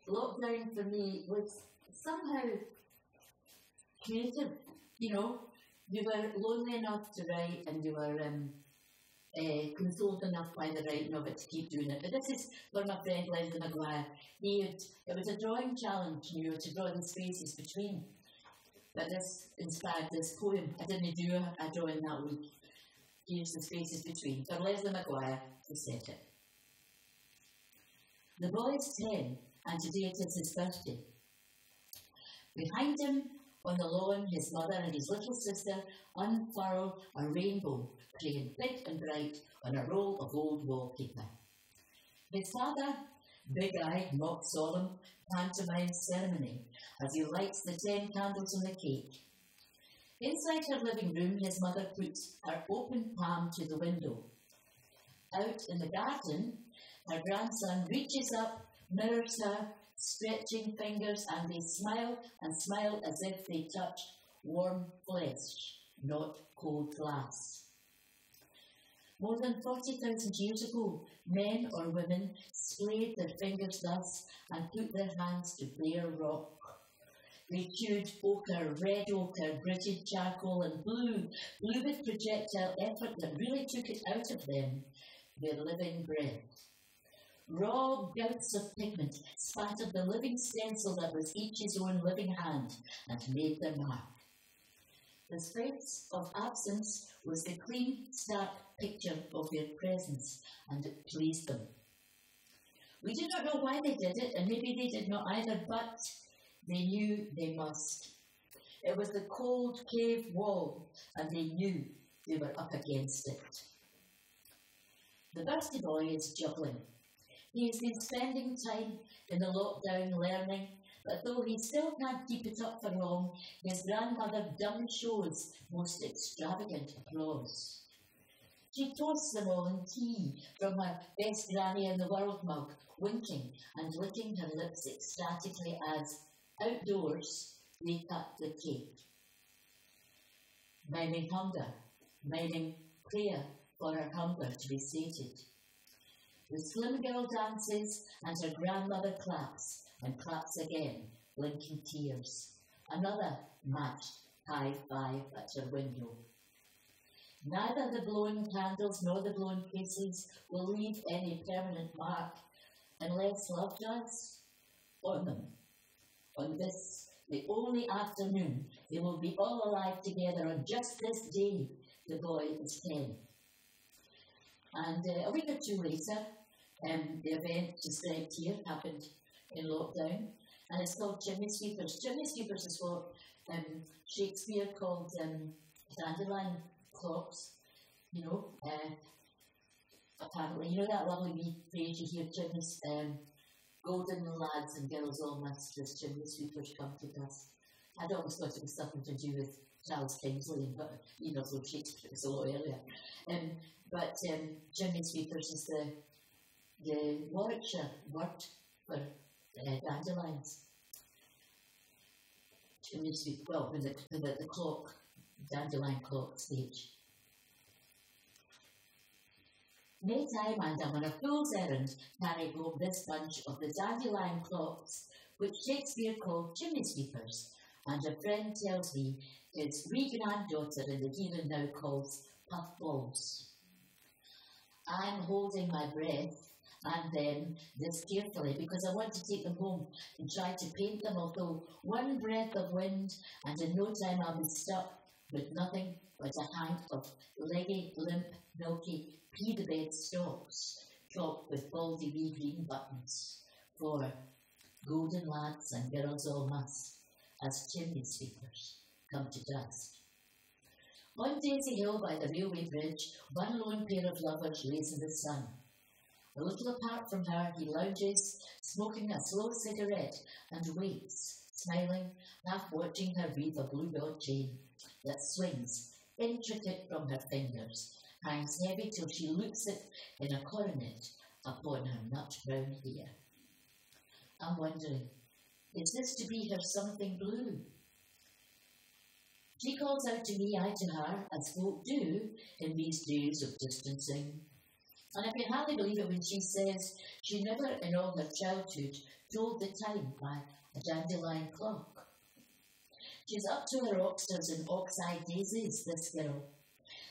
lockdown for me was somehow creative. You know, you were lonely enough to write, and you were consoled enough by the writing of it to keep doing it. But this is for my friend Leslie Maguire. It was a drawing challenge, you know, to draw the spaces between. But this inspired this poem. I didn't do a drawing that week. Here's the spaces between, for Leslie Maguire to set it. The boy is 10, and today it is his birthday. Behind him, on the lawn, his mother and his little sister unfurl a rainbow, playing big and bright on a roll of old wallpaper. His father, big-eyed, mock solemn, pantomimes ceremony as he lights the 10 candles on the cake. Inside her living room, his mother puts her open palm to the window. Out in the garden, her grandson reaches up, mirrors her, stretching fingers, and they smile and smile as if they touch warm flesh, not cold glass. More than 40,000 years ago, men or women splayed their fingers thus and put their hands to bare rock. They chewed ochre, red ochre, gritted charcoal, and blue with projectile effort that really took it out of them, their living breath. Raw gouts of pigment spattered the living stencil that was each his own living hand and made their mark. The space of absence was the clean, stark picture of their presence, and it pleased them. We do not know why they did it, and maybe they did not either, but they knew they must. It was the cold cave wall, and they knew they were up against it. The birthday boy is juggling. He has been spending time in the lockdown learning, but though he still can't keep it up for long, his grandmother dumb shows most extravagant applause. She toasts them all in tea from her best granny in the world mug, winking and licking her lips ecstatically as, outdoors, they cut the cake. Miming hunger, miming prayer for her hunger to be sated. The slim girl dances, and her grandmother claps, and claps again, blinking tears. Another matched high five at her window. Neither the glowing candles nor the glowing faces will leave any permanent mark, unless love does, on them. On this, the only afternoon, they will be all alive together on just this day. The boy is 10. And a week or two later, the event described here happened in lockdown, and it's called Chimney Sweepers. Chimney Sweepers is what Shakespeare called dandelion clocks. You know, apparently, you know that lovely wee phrase you hear, chimneys, golden lads and girls all must as chimney sweepers come to dust. I'd always thought it was something to do with Charles Kingsley, but you know, so Shakespeare was a lot earlier. But chimney sweepers is the Warwickshire word for dandelions. Chimney sweep, well, when the clock, dandelion clock stage. Maytime, and I'm on a fool's errand, carrying home this bunch of the dandelion clocks, which Shakespeare called chimney sweepers, and a friend tells me his wee granddaughter in the Heathen now calls puffballs. I'm holding my breath, and then this carefully, because I want to take them home and try to paint them, although one breath of wind, and in no time I'll be stuck with nothing but a hank of leggy, limp, milky, pea-the-bed stalks, topped with baldy wee green buttons, for golden lads and girls all must, as chimney sweepers, come to dust. On Daisy Hill by the railway bridge, one lone pair of lovers lays in the sun. A little apart from her, he lounges, smoking a slow cigarette, and waits, smiling, half watching her weave a bluebell chain that swings, intricate from her fingers, hangs heavy till she looks it in a coronet upon her nut-brown hair. I'm wondering, is this to be her something blue? She calls out to me, I to her, as folk do in these days of distancing. And I can hardly believe it when she says she never in all her childhood told the time by a dandelion clock. She's up to her oxters and ox-eyed daisies, this girl.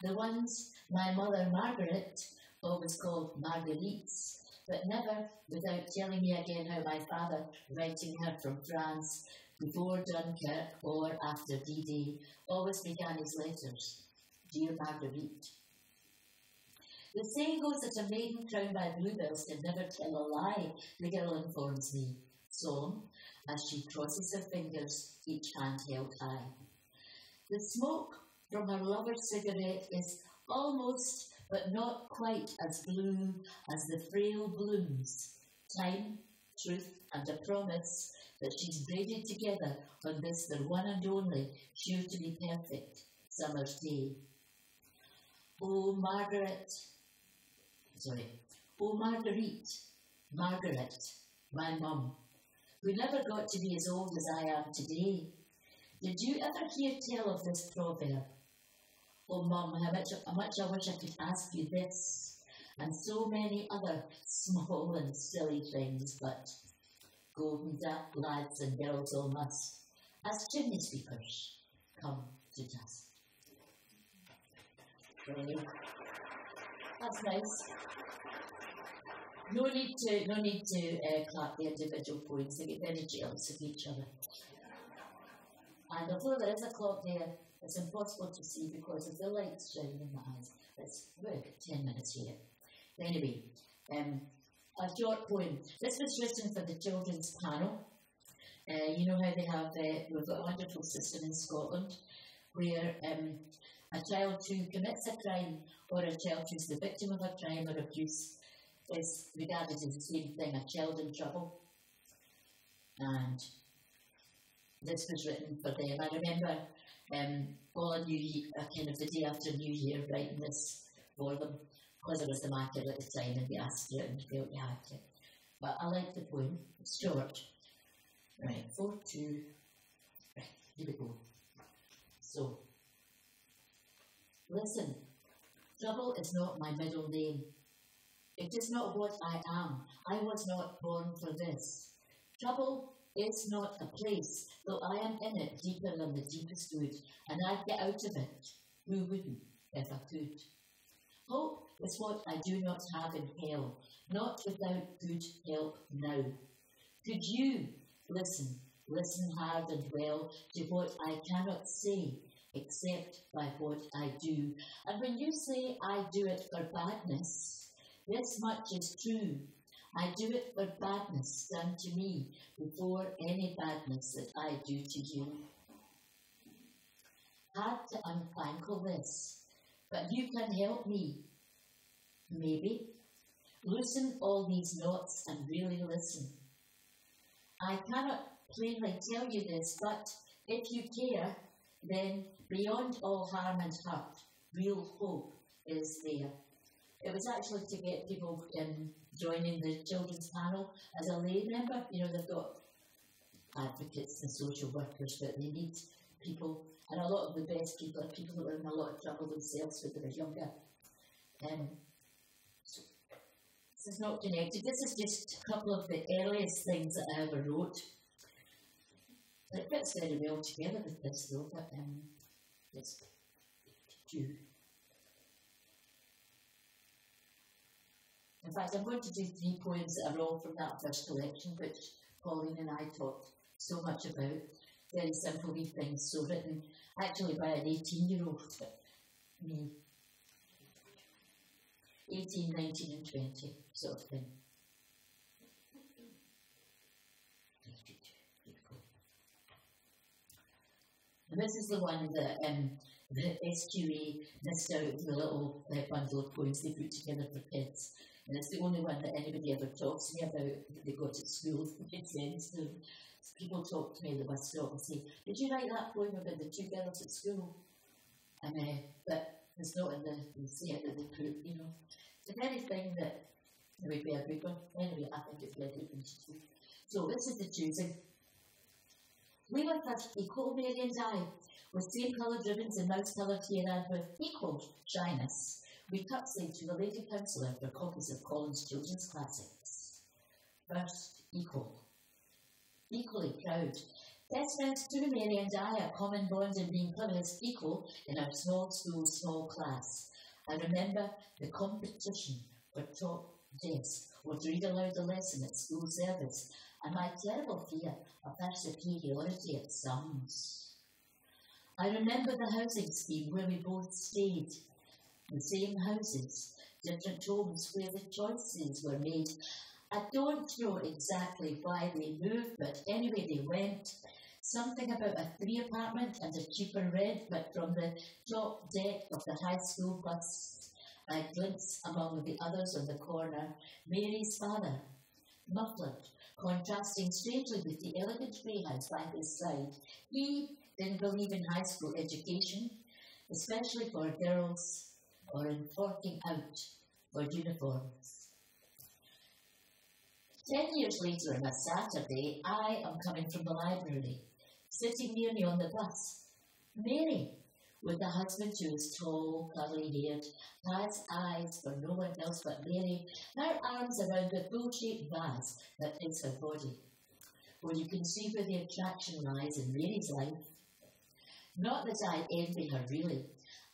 The ones my mother Margaret always called Marguerites, but never without telling me again how my father, writing her from France before Dunkirk or after D-Day, always began his letters, Dear Marguerite. The saying goes that a maiden crowned by bluebells can never tell a lie, the girl informs me, solemn, as she crosses her fingers, each hand held high. The smoke from her lover's cigarette is almost, but not quite as blue as the frail blooms, time, truth, and a promise that she's braided together on this their one and only, sure to be perfect, summer's day. Oh, Marguerite, Margaret, my mum, who never got to be as old as I am today. Did you ever hear tell of this proverb? Oh, Mum, how much I wish I could ask you this, and so many other small and silly things, but golden lads and girls all must, as chimney sweepers, come to dust. That's nice. No need to clap the individual points. They get very jealous of each other. And although there is a clock there, it's impossible to see because of the lights shining in the eyes. It's about 10 minutes yet. Anyway, a short poem. This was written for the children's panel. You know how they have, we've got a wonderful system in Scotland where a child who commits a crime or a child who's the victim of a crime or abuse is regarded as the same thing, a child in trouble. And this was written for them. I remember all New Year, kind of the day after New Year, writing this for them, because I was the marker at the time and they asked it and felt you had to. But I like the poem. It's short. Right, 4-2. Right, here we go. So, listen, trouble is not my middle name. It is not what I am. I was not born for this. Trouble is not a place, though I am in it deeper than the deepest wood, and I'd get out of it. Who wouldn't, if I could? Hope is what I do not have in hell, not without good help now. Could you listen hard and well to what I cannot say, except by what I do? And when you say I do it for badness, this much is true. I do it for badness done to me before any badness that I do to you. Hard to unthankle this, but you can help me. Maybe. Loosen all these knots and really listen. I cannot plainly tell you this, but if you care, then beyond all harm and hurt, real hope is there. It was actually to get people joining the children's panel as a lay member. You know, they've got advocates and social workers, but they need people, and a lot of the best people are people who are in a lot of trouble themselves when they were younger. So this is not connected. This is just a couple of the earliest things that I ever wrote. It fits very well together with this though, but it's due. In fact, I'm going to do 3 poems that are all from that first collection, which Pauline and I talked so much about. Very simple wee things, so written actually by an 18-year-old, me. 18, 19 and 20 sort of thing. And this is the one that the SQA missed out of the little bundle of poems they put together for kids. And it's the only one that anybody ever talks to me about that they got at school. It makes sense to them. People talk to me, they must stop and say, did you write that poem about the 2 girls at school? And but it's not in the set that they put, you know. It's the very thing that would be a good one. Anyway, I think it's very good. So this is the choosing. We were thirsty, cold Mary and I, with same coloured ribbons and mouse coloured hair and with equal shyness. we curtsied to the lady counsellor for copies of Collins' children's classics. First, equal. Equally proud. Best friends too, Mary and I, a common bond in being cleverest equal in our small school, small class. I remember the competition for top desk or to read aloud the lesson at school service and my terrible fear of their superiority at sums. I remember the housing scheme where we both stayed. The same houses, different homes where the choices were made. I don't know exactly why they moved, but anyway they went. Something about a 3-apartment and a cheaper rent, but from the top deck of the high school bus, I glimpsed among the others on the corner Mary's father, muffled, contrasting strangely with the elegant grey house by his side. He didn't believe in high school education, especially for girls, or in forking out for uniforms. 10 years later on a Saturday, I am coming from the library. Sitting near me on the bus, Mary, with a husband who is tall, curly-haired, has eyes for no one else but Mary, her arms around the full-shaped vase that is her body. Well, you can see where the attraction lies in Mary's life. Not that I envy her, really,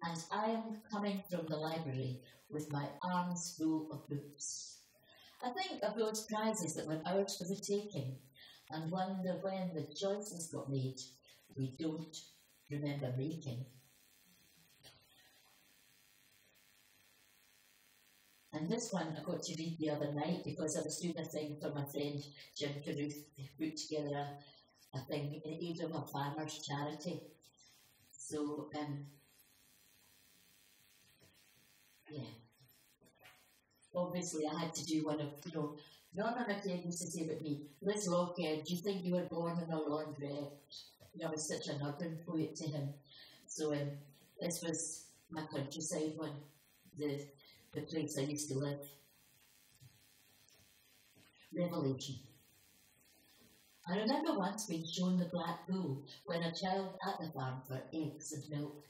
and I am coming from the library with my arms full of books. I think of those prizes that were ours for the taking, and wonder when the choices got made we don't remember making. And this one I got to read the other night because I was doing a thing for my friend Jim Carruth. They put together a thing in aid of a farmer's charity. So, yeah. Obviously I had to do one of, none of my friends used to say about me, Liz LOCHHEAD, do you think you were born in a laundrette? I was such an urban poet to him. So this was my countryside one, the place I used to live. Revelation. I remember once being shown the black bull when a child at the farm for eggs and milk.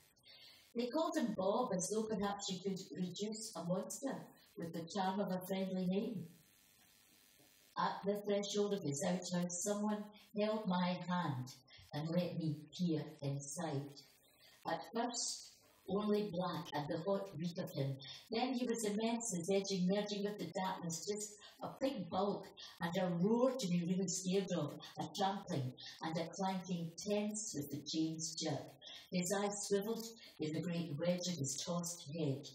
They called him Bob as though perhaps you could reduce a monster with the charm of a friendly name. At the threshold of his outhouse, someone held my hand and let me peer inside. At first, only black and the hot reek of him. Then he was immense, his edging merging with the darkness, just a big bulk and a roar to be really scared of, a trampling and a clanking tense with the chains jerk. His eyes swiveled in the great wedge of his tossed head.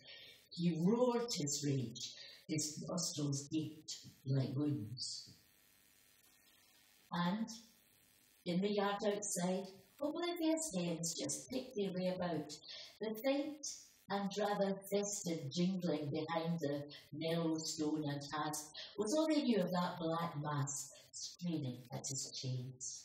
He roared his rage, his nostrils gaped like wounds. And in the yard outside, oblivious hens just picked their way about, the faint and rather festive jingling behind the mellow stone and hasp was all they knew of that black mass straining at his chains.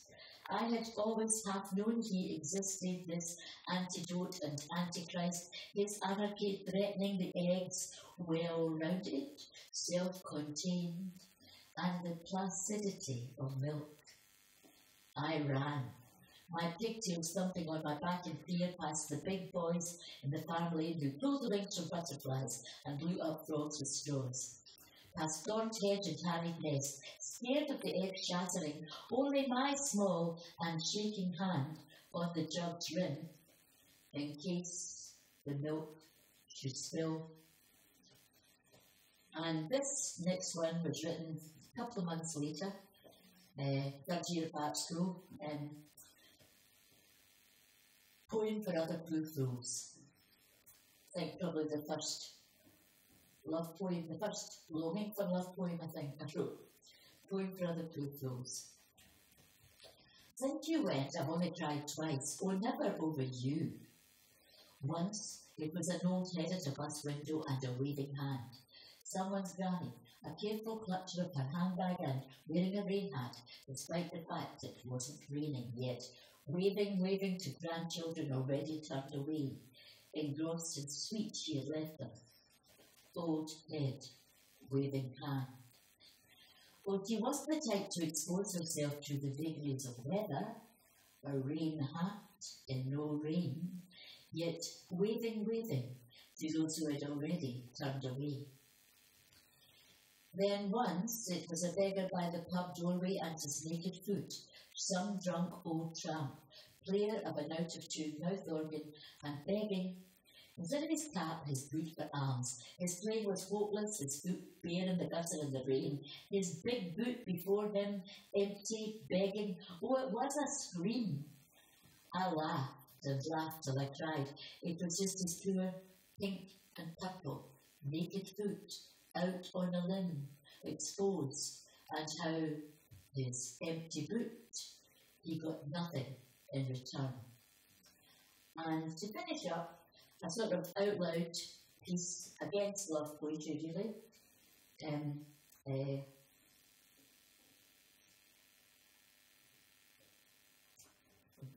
I had always half known he existed, this antidote and antichrist, his anarchy threatening the eggs, well-rounded, self-contained, and the placidity of milk. I ran, my pigtails thumping on my back in fear past the big boys in the farm lane who pulled the wings from butterflies and blew up frogs with straws. Past thorned hedge and harried nest, scared of the egg shattering, only my small and shaking hand on the jug's rim, in case the milk should spill. And this next one was written a couple of months later, third year at art school, Poem for Other Blue Fools. I think probably the first love poem, the first longing for love poem I think I wrote. Poem for Other Blue Fools. Since you went, I've only cried twice, oh never over you. Once, it was an old head at a bus window and a waving hand. Someone's granny, a careful clutcher of her handbag and wearing a rain hat, despite the fact it wasn't raining yet, waving to grandchildren already turned away, engrossed in sweet she had left them. Old head, waving hand. Well, she wasn't the type to expose herself to the vagaries of weather, a rain hat in no rain, yet waving, to those who had already turned away. Then once it was a beggar by the pub doorway and his naked foot, some drunk old tramp, player of an out-of-tune mouth organ, and begging. Instead of his cap, his boot for alms. His play was hopeless, his foot bare in the gutter and the rain. His big boot before him, empty, begging. Oh, it was a scream. I laughed and laughed till I cried. It was just his poor pink and purple, naked foot, out on a limb, exposed, and how his empty boot, he got nothing in return. And to finish up, a sort of out loud piece against love poetry, really.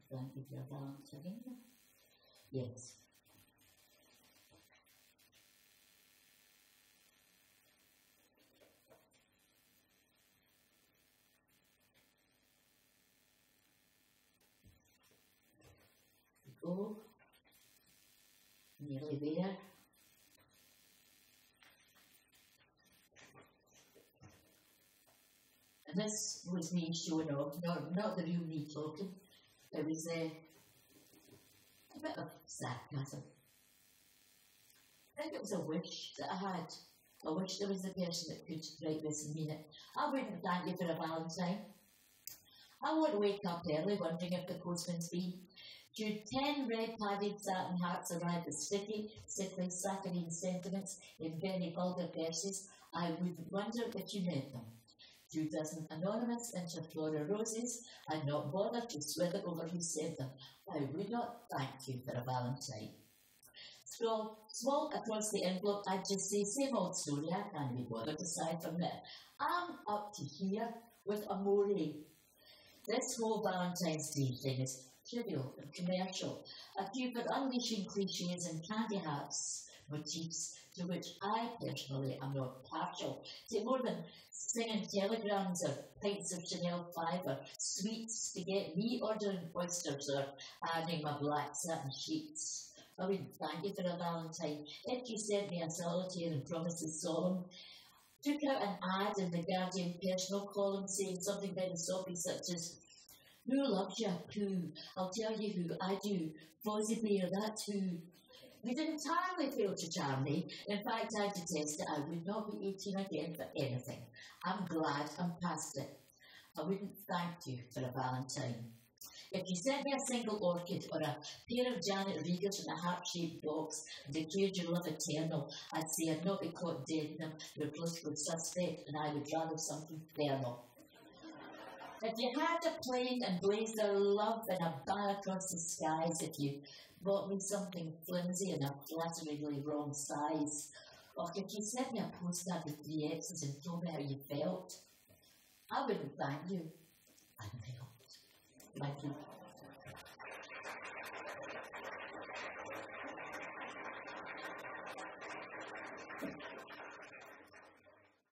Thank you for your balance again. Yes. Go. Nearly there. And this was me showing off, not the real me talking. It was a bit of sarcasm. I think it was a wish that I had. I wish there was a person that could write this and mean it. I wouldn't thank you for a Valentine. I won't wake up early wondering if the postman's been. Should 10 red padded satin hearts arrive as sticky, sickly, saccharine sentiments in very vulgar verses, I would wonder if you meant them. 2 dozen anonymous interflora roses, I'd not bother to swither over who sent them. I would not thank you for a Valentine. Scroll small across the envelope, I'd just say, same old story, I can't be bothered aside from that. I'm up to here with amore. This whole Valentine's Day thing is trivial and commercial, a few for unleashing cliches and candy hats motifs to which I personally am not partial. It's more than singing telegrams or pints of Chanel 5 or sweets to get me ordering oysters or ironing my black satin sheets. I wouldn't thank you for a Valentine if you sent me a solitaire and promises solemn, took out an ad in the Guardian personal column saying something very soppy such as, who loves you? Who? I'll tell you who. I do. Fozzie Bear, that's who. You'd entirely fail to charm me. In fact, I detest it. I would not be 18 again for anything. I'm glad I'm past it. I wouldn't thank you for a Valentine. If you sent me a single orchid or a pair of Janet Regers in a heart-shaped box and declared your love eternal, I'd say I'd not be caught dead in them. You're a political suspect, and I would rather something thermal. If you had a plane and blazed our love in a bar across the skies, if you bought me something flimsy in a flatteringly wrong size, or if you sent me a postcard with 3 X's and told me how you felt, I wouldn't thank you. I failed. Thank you.